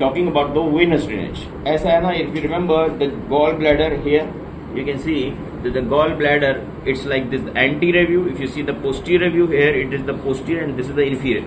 talking about the venous drainage. ऐसा है ना, if you remember the gallbladder here, you can see that the gallbladder, it's like this anterior view. If you see the posterior view here, it is the posterior and this is the inferior.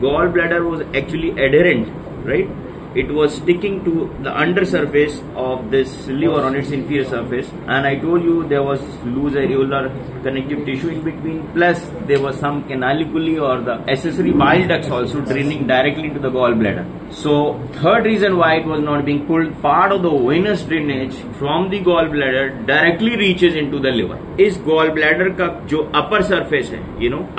Gallbladder was actually adherent, right? It was sticking to the under surface of this liver on its inferior surface, and I told you there was loose areolar connective tissue in between, plus there was some canaliculi or the accessory bile ducts also draining directly into the gallbladder. So third reason why it was not being pulled, part of the venous drainage from the gallbladder directly reaches into the liver. इस gallbladder का जो upper surface है,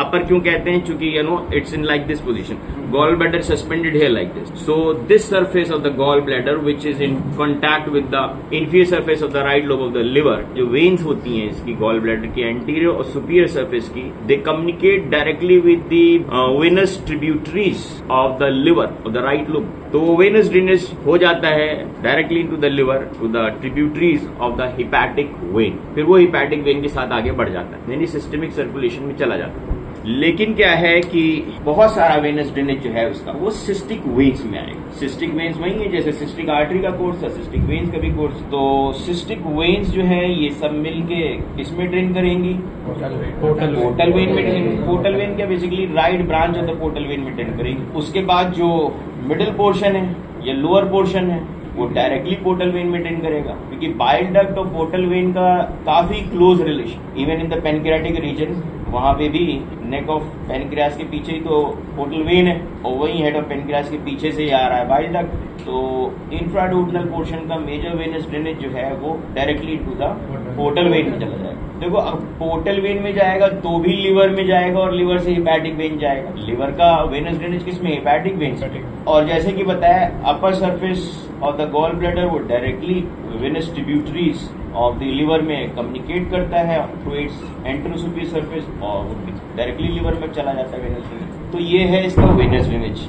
upper क्यों कहते हैं, क्योंकि it's in like this position. Gallbladder suspended here like this. So this surface of the gallbladder, which is in contact with the inferior surface of the right lobe of the liver, जो veins होती हैं इसकी gallbladder की anterior और superior surface की, they communicate directly with the venous tributaries of the liver of the right lobe. तो venous drainage हो जाता है directly into the liver to the tributaries of the hepatic vein. फिर वो hepatic vein के साथ आगे बढ़ जाता है, यानी systemic circulation में चला जाता है. लेकिन क्या है कि बहुत सारा वेनस ड्रेनेज जो है उसका वो सिस्टिक वेन्स में आएगा. सिस्टिक वेन्स वही है जैसे सिस्टिक आर्टरी का कोर्स था, सिस्टिक वेन्स का भी कोर्स. तो सिस्टिक वेन्स जो है ये सब मिलके किसमें ड्रेन करेंगी, पोर्टल वेन में ड्रेन. पोर्टल वेन क्या basically right branch of the portal vein में ड्रेन करेंगी. उसके बाद जो मिडिल पोर्शन है या लोअर पोर्शन है वो डायरेक्टली पोर्टल वेन में ड्रेन करेगा, क्योंकि बाइल डक्ट और पोर्टल वेन का काफी close relation. Even in the pancreatic region, वहां पे भी नेक ऑफ पेनक्रियास के पीछे ही तो पोर्टल वेन है और वही हेड ऑफ पेनक्रियास के पीछे से ही आ रहा है बाइल डक्ट. तो इंफ्राडुओडेनल पोर्शन का मेजर वेनस ड्रेनेज जो है वो directly to the portal vein में चला जाएगा. देखो अब पोर्टल वेन में जाएगा तो भी लिवर में जाएगा और लिवर से हिपैटिक वेन जाएगा. लिवर का वेनस ड्रेनेज किसमें, हिपैटिक वेन. और जैसे कि बताया upper surface of the gall bladder वो directly venous tributaries of the liver में कम्युनिकेट करता है थ्रू इट्स एंटेरोसुपीरियर सरफेस और डायरेक्टली लिवर में चला जाता है वेनस ड्रेनेज. तो ये है इसका वेनस ड्रेनेज.